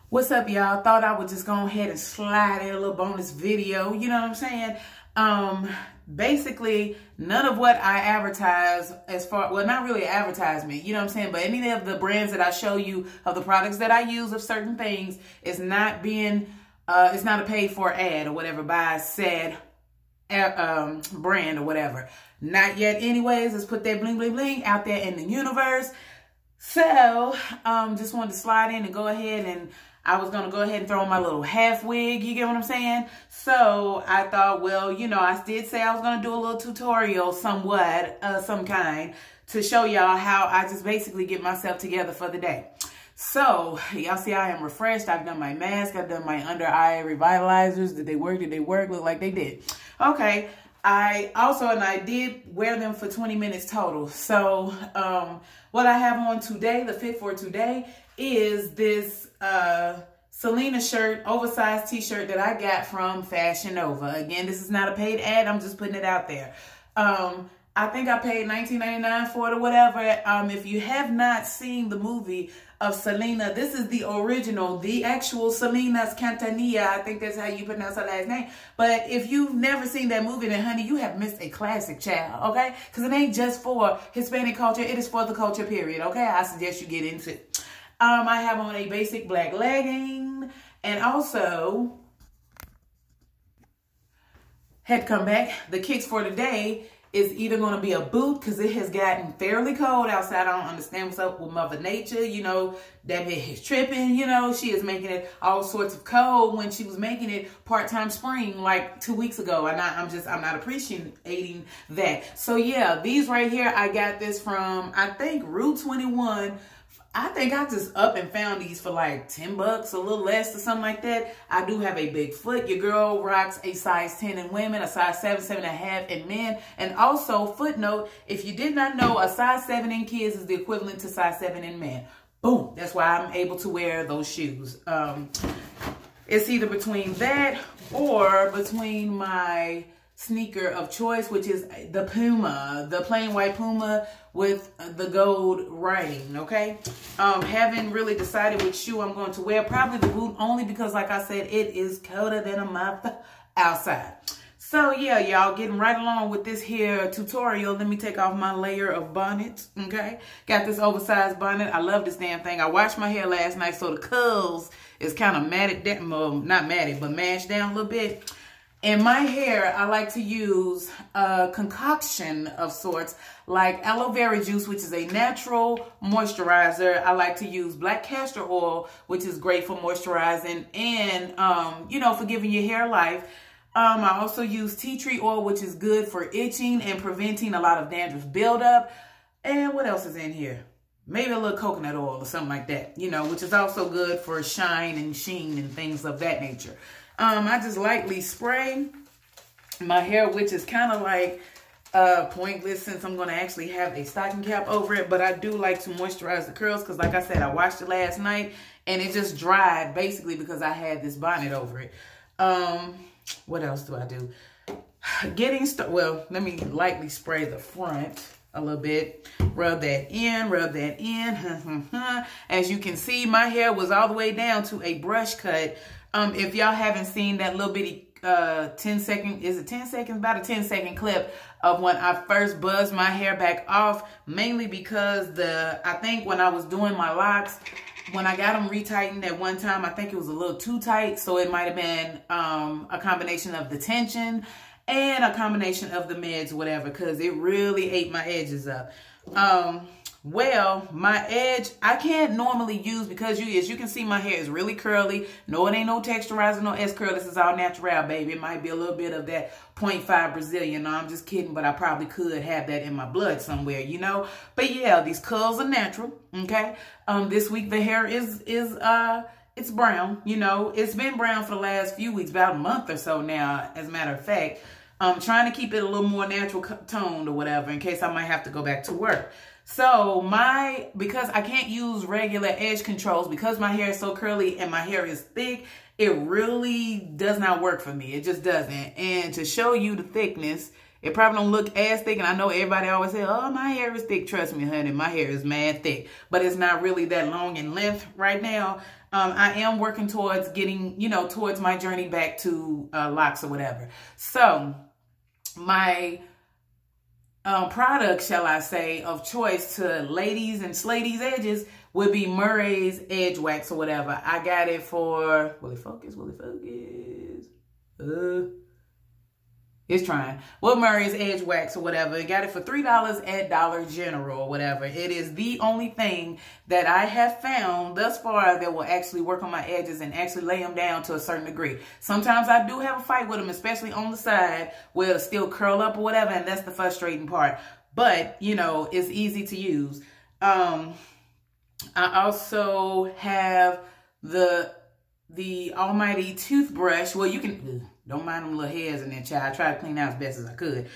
What's up, y'all? Thought I would just go ahead and slide in a little bonus video. You know what I'm saying? Basically, none of what I advertise well, not really advertisement, you know what I'm saying? But any of the brands that I show you of the products that I use of certain things is not being, it's not a paid for ad or whatever by said brand or whatever. Not yet anyways. Let's put that bling, bling, bling out there in the universe. So, just wanted to slide in and go ahead, and I was going to go ahead and throw on my little half wig. You get what I'm saying? So I thought, well, you know, I did say I was going to do a little tutorial somewhat, some kind, to show y'all how I just basically get myself together for the day. So y'all see I am refreshed. I've done my mask. I've done my under eye revitalizers. Did they work? Did they work? Look like they did. Okay. I did wear them for 20 minutes total. So, what I have on today, the fit for today, is this, Selena shirt, oversized t-shirt that I got from Fashion Nova. Again, this is not a paid ad. I'm just putting it out there. I think I paid $19.99 for it or whatever. If you have not seen the movie of Selena, this is the original, the actual Selena Quintanilla. I think that's how you pronounce her last name. But if you've never seen that movie, then honey, you have missed a classic, child, okay? Because it ain't just for Hispanic culture. It is for the culture, period, okay? I suggest you get into it. I have on a basic black legging, and also had to come back. The kicks for today is either going to be a boot, because it has gotten fairly cold outside. I don't understand what's up with Mother Nature. You know, that bitch is tripping. You know, she is making it all sorts of cold when she was making it part-time spring like 2 weeks ago. And I'm not appreciating that. So yeah, these right here, I got this from, I think, Rue 21. I think I just up and found these for like 10 bucks, a little less or something like that. I do have a big foot. Your girl rocks a size 10 in women, a size 7, 7.5 in men. And also, footnote, if you did not know, a size 7 in kids is the equivalent to size 7 in men. Boom. That's why I'm able to wear those shoes. It's either between that or between my sneaker of choice, which is the Puma, the plain white Puma with the gold writing, okay? Haven't really decided which shoe I'm going to wear. Probably the boot, only because, like I said, it is colder than a month outside. So yeah, y'all, getting right along with this here tutorial. Let me take off my layer of bonnet, okay? Got this oversized bonnet. I love this damn thing. I washed my hair last night, so the curls is kind of matted down, well, not matted, but mashed down a little bit. In my hair, I like to use a concoction of sorts, like aloe vera juice, which is a natural moisturizer. I like to use black castor oil, which is great for moisturizing and, you know, for giving your hair life. I also use tea tree oil, which is good for itching and preventing a lot of dandruff buildup. And what else is in here? Maybe a little coconut oil or something like that, you know, which is also good for shine and sheen and things of that nature. I just lightly spray my hair, which is kind of like pointless since I'm going to actually have a stocking cap over it. But I do like to moisturize the curls because, like I said, I washed it last night and it just dried basically because I had this bonnet over it. What else do I do? Well, let me lightly spray the front a little bit. Rub that in, rub that in. As you can see, my hair was all the way down to a brush cut. If y'all haven't seen that little bitty 10-second, is it 10 seconds? About a 10-second clip of when I first buzzed my hair back off, mainly because I think when I was doing my locks, when I got them retightened at one time, I think it was a little too tight. So it might have been a combination of the tension and a combination of the meds, whatever, because it really ate my edges up. Well, my edge, I can't normally use because as you can see, my hair is really curly. No, it ain't no texturizer, no S-curl. This is all natural, baby. It might be a little bit of that 0.5 Brazilian. No, I'm just kidding, but I probably could have that in my blood somewhere, you know? But yeah, these curls are natural, okay? This week, the hair it's brown, you know? It's been brown for the last few weeks, about a month or so now, as a matter of fact. I'm trying to keep it a little more natural toned or whatever in case I might have to go back to work. So because I can't use regular edge controls, because my hair is so curly and my hair is thick, it really does not work for me. It just doesn't. And to show you the thickness, It probably don't look as thick, and I know everybody always say, oh, my hair is thick. Trust me, honey, my hair is mad thick, but it's not really that long in length right now. I am working towards getting, you know, towards my journey back to locks or whatever. So my product, shall I say, of choice to ladies and slaties edges would be Murray's Edge Wax or whatever. I got it for, will it focus? Will it focus? It's trying. Well, Murray's Edge Wax or whatever. Got it for $3 at Dollar General or whatever. It is the only thing that I have found thus far that will actually work on my edges and actually lay them down to a certain degree. Sometimes I do have a fight with them, especially on the side where it'll still curl up or whatever, and that's the frustrating part. But, you know, it's easy to use. I also have the almighty toothbrush. Well, you can... Don't mind them little hairs in there, child. I tried to clean out as best as I could.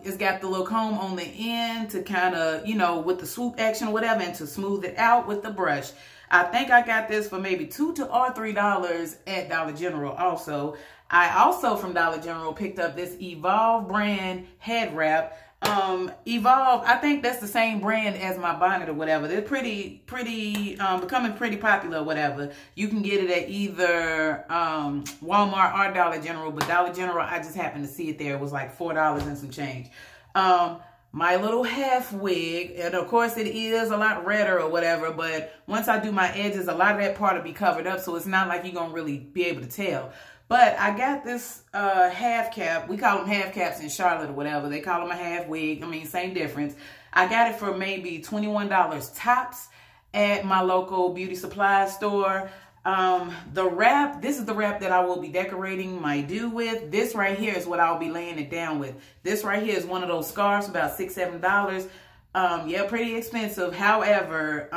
It's got the little comb on the end to kind of, you know, with the swoop action or whatever, and to smooth it out with the brush. I think I got this for maybe $2 or $3 at Dollar General also. I also, from Dollar General, picked up this Evolve brand head wrap. Evolve, I think that's the same brand as my bonnet or whatever. They're becoming pretty popular or whatever. You can get it at either Walmart or Dollar General, but Dollar General, I just happened to see it there. It was like $4 and some change. My little half wig, and of course it is a lot redder or whatever, but once I do my edges, a lot of that part will be covered up, so it's not like you're gonna really be able to tell. But I got this half cap. We call them half caps in Charlotte or whatever. They call them a half wig. I mean, same difference. I got it for maybe $21 tops at my local beauty supply store. The wrap, this is the wrap that I will be decorating my do with. This right here is what I'll be laying it down with. This right here is one of those scarves, about $6, $7. Yeah, pretty expensive. However,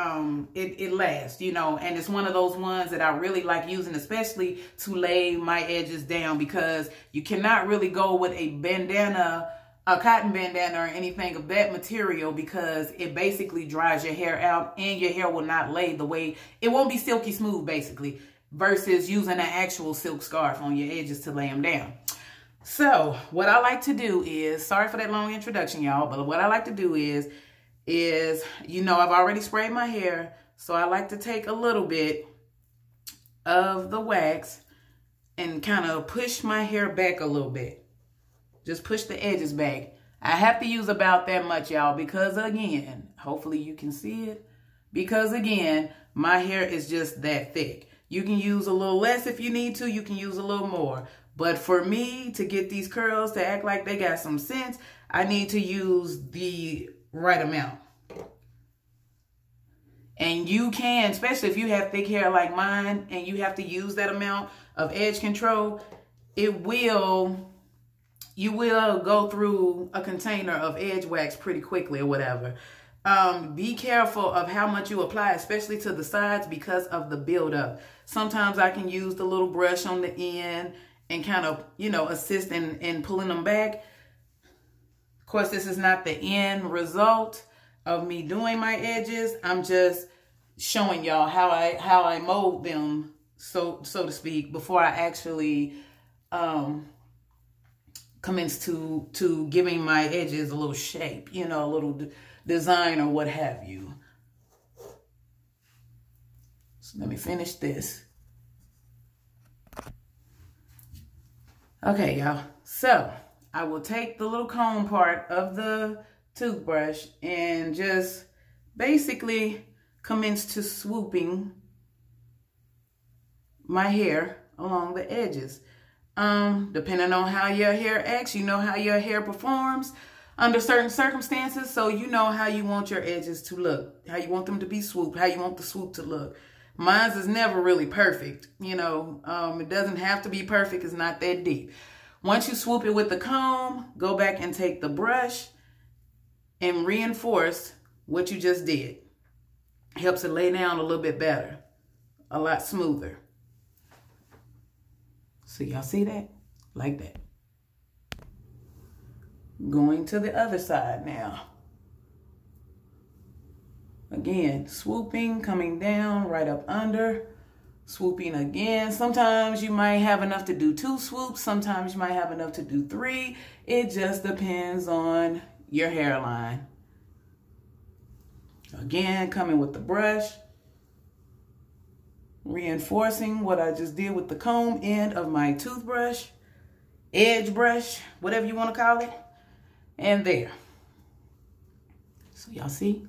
it lasts, you know, and it's one of those ones that I really like using, especially to lay my edges down, because you cannot really go with a bandana, a cotton bandana or anything of that material, because it basically dries your hair out and your hair will not lay the way, it won't be silky smooth basically, versus using an actual silk scarf on your edges to lay them down. So what I like to do is, sorry for that long introduction, y'all, but what I like to do is, you know, I've already sprayed my hair, so I like to take a little bit of the wax and kind of push my hair back a little bit. Just push the edges back. I have to use about that much, y'all, because again, hopefully you can see it, because again, my hair is just that thick. You can use a little less if you need to, you can use a little more. But for me to get these curls to act like they got some sense, I need to use the right amount. And you can, especially if you have thick hair like mine and you have to use that amount of edge control, you will go through a container of edge wax pretty quickly or whatever. Be careful of how much you apply, especially to the sides, because of the buildup. Sometimes I can use the little brush on the end and kind of, you know, assist in pulling them back. Of course, this is not the end result of me doing my edges. I'm just showing y'all how I mold them, so to speak, before I actually commence to giving my edges a little shape, you know, a little design or what have you. So let me finish this. Okay, y'all. So I will take the little comb part of the toothbrush and just basically commence to swooping my hair along the edges. Depending on how your hair acts, you know how your hair performs under certain circumstances, so you know how you want your edges to look, how you want them to be swooped, how you want the swoop to look. Mine's is never really perfect, you know. It doesn't have to be perfect. It's not that deep. Once you swoop it with the comb, go back and take the brush and reinforce what you just did. Helps it lay down a little bit better, a lot smoother. So y'all see that? Like that. Going to the other side now. Again, swooping, coming down, right up under, Swooping again. Sometimes you might have enough to do 2 swoops. Sometimes you might have enough to do 3. It just depends on your hairline. Again, coming with the brush, reinforcing what I just did with the comb end of my toothbrush, edge brush, whatever you want to call it, and there. So y'all see?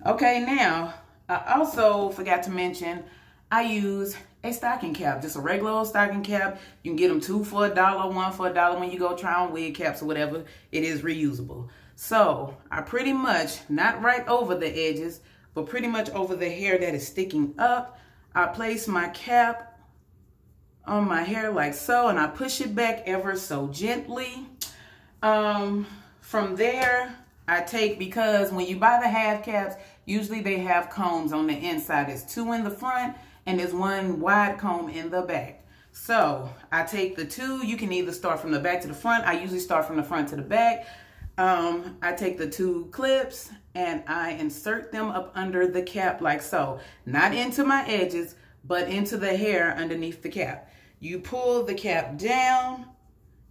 Okay, now, I also forgot to mention, I use a stocking cap, just a regular old stocking cap. You can get them 2 for $1, 1 for $1 when you go try on wig caps or whatever. It is reusable. So I pretty much, not right over the edges, but pretty much over the hair that is sticking up, I place my cap on my hair like so, and I push it back ever so gently. From there, I take, because when you buy the half caps, usually they have combs on the inside. There's 2 in the front and there's 1 wide comb in the back. So I take the 2, you can either start from the back to the front. I usually start from the front to the back. I take the 2 clips and I insert them up under the cap like so. Not into my edges, but into the hair underneath the cap. You pull the cap down,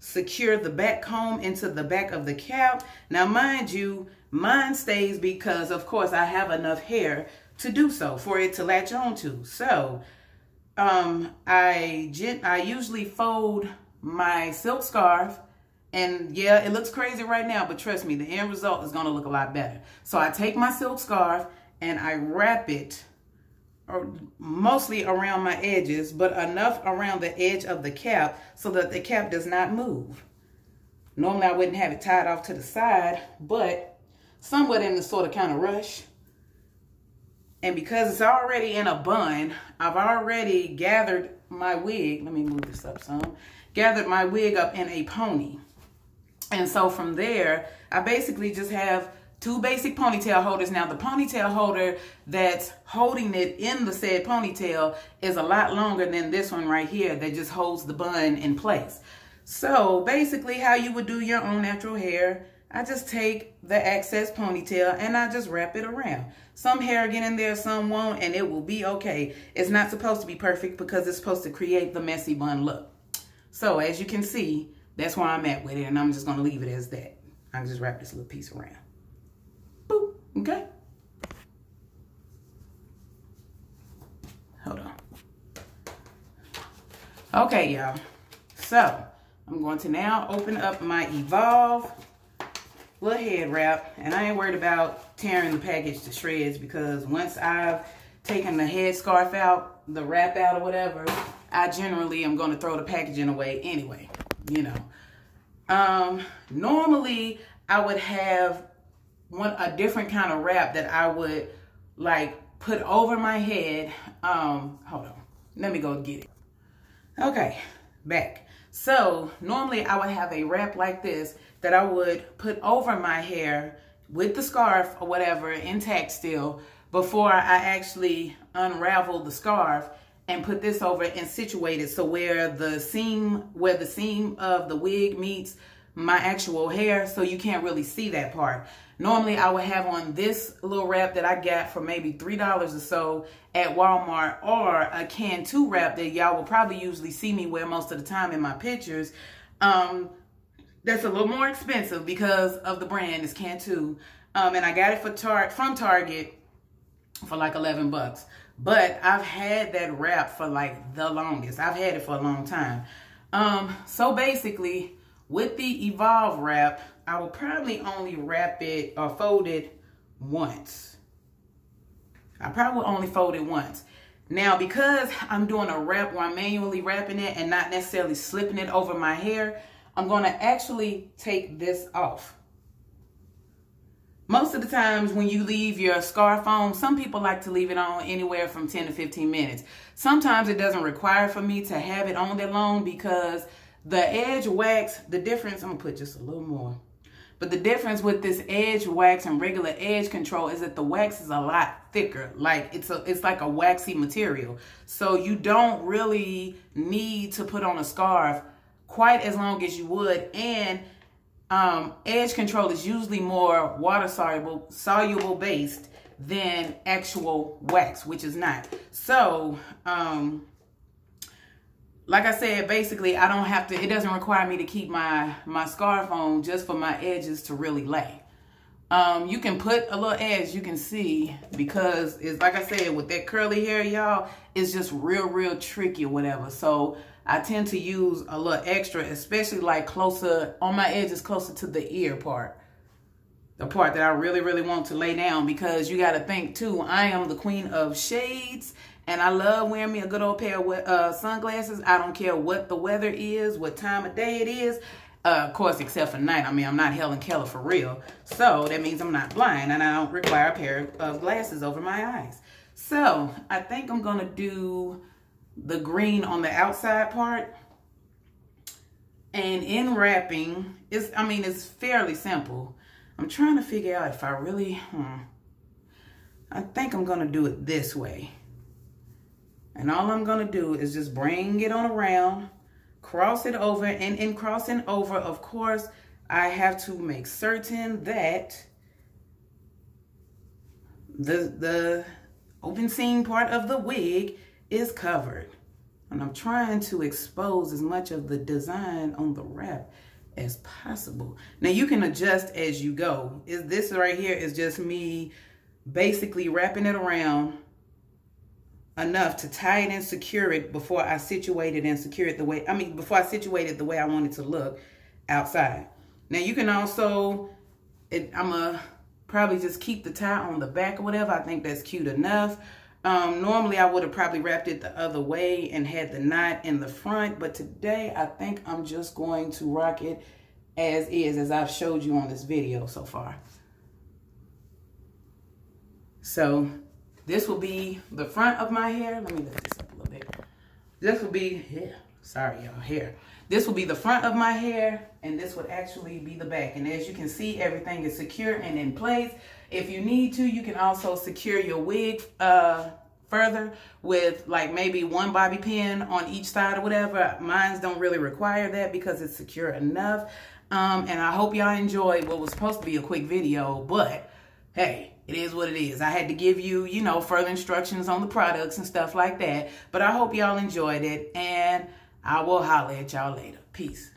secure the back comb into the back of the cap. Now, mind you, mine stays because, of course, I have enough hair to do so, for it to latch onto. So, I usually fold my silk scarf, and yeah, it looks crazy right now, but trust me, the end result is going to look a lot better. So I take my silk scarf and I wrap it mostly around my edges, but enough around the edge of the cap so that the cap does not move. Normally I wouldn't have it tied off to the side, but somewhat in the sort of kind of rush. And because it's already in a bun, I've already gathered my wig. Let me move this up some. Gathered my wig up in a pony. And so from there, I basically just have 2 basic ponytail holders. Now, the ponytail holder that's holding it in the said ponytail is a lot longer than this one right here that just holds the bun in place. So basically how you would do your own natural hair, I just take the excess ponytail and I just wrap it around. Some hair get in there, some won't, and it will be okay. It's not supposed to be perfect because it's supposed to create the messy bun look. So as you can see, that's where I'm at with it, and I'm just going to leave it as that. I can just wrap this little piece around. Boop, okay? Hold on. Okay, y'all. So, I'm going to now open up my Evolve little head wrap, and I ain't worried about tearing the package to shreds because once I've taken the head scarf out, the wrap out or whatever, I generally am going to throw the packaging away anyway, you know. Normally I would have a different kind of wrap that I would like put over my head. Hold on, let me go get it. Okay, back. So normally I would have a wrap like this that I would put over my hair with the scarf or whatever intact still before I actually unravel the scarf and put this over and situate it so where the seam of the wig meets my actual hair, so you can't really see that part. Normally I would have on this little wrap that I got for maybe $3 or so at Walmart, or a Can-2 wrap that y'all will probably usually see me wear most of the time in my pictures. That's a little more expensive because of the brand. It's Can-2. And I got it from Target for like 11 bucks. But I've had that wrap for like the longest. I've had it for a long time. So basically, with the Evolve wrap, I will probably only wrap it or fold it once. I probably will only fold it once. Now, because I'm doing a wrap where I'm manually wrapping it and not necessarily slipping it over my hair, I'm going to actually take this off. Most of the times when you leave your scarf on, some people like to leave it on anywhere from 10 to 15 minutes. Sometimes it doesn't require for me to have it on that long because the edge wax, the difference, I'm going to put just a little more. But the difference with this edge wax and regular edge control is that the wax is a lot thicker. Like it's like a waxy material. So you don't really need to put on a scarf quite as long as you would. And edge control is usually more water soluble based than actual wax, which is not. So, like I said, basically, I don't have to, it doesn't require me to keep my scarf on just for my edges to really lay. You can put a little edge, you can see, because it's like I said, with that curly hair, y'all, it's just real tricky or whatever. So I tend to use a little extra, especially like closer, on my edges, closer to the ear part. The part that I really want to lay down, because you got to think too, I am the queen of shades, and I love wearing me a good old pair of sunglasses. I don't care what the weather is, what time of day it is. Of course, except for night. I mean, I'm not Helen Keller for real. So that means I'm not blind, and I don't require a pair of glasses over my eyes. So I think I'm going to do the green on the outside part. And in wrapping, it's fairly simple. I'm trying to figure out if I really, I think I'm going to do it this way. And all I'm going to do is just bring it on around, cross it over, and in crossing over, of course, I have to make certain that the open seam part of the wig is covered. And I'm trying to expose as much of the design on the wrap as possible. Now you can adjust as you go. This right here is just me basically wrapping it around enough to tie it and secure it before I situate it and secure it the way, before I situate it the way I want it to look outside. Now you can also, I'ma probably just keep the tie on the back or whatever. I think that's cute enough. Normally I would have probably wrapped it the other way and had the knot in the front, but today I think I'm just going to rock it as is, as I've showed you on this video so far. So this will be the front of my hair. Let me lift this up a little bit. This will be, sorry y'all, hair. This will be the front of my hair, and this would actually be the back. And as you can see, everything is secure and in place. If you need to, you can also secure your wig further with like maybe one bobby pin on each side or whatever. Mine don't really require that because it's secure enough. And I hope y'all enjoyed what was supposed to be a quick video, but hey, it is what it is. I had to give you, you know, further instructions on the products and stuff like that. But I hope y'all enjoyed it, and I will holler at y'all later. Peace.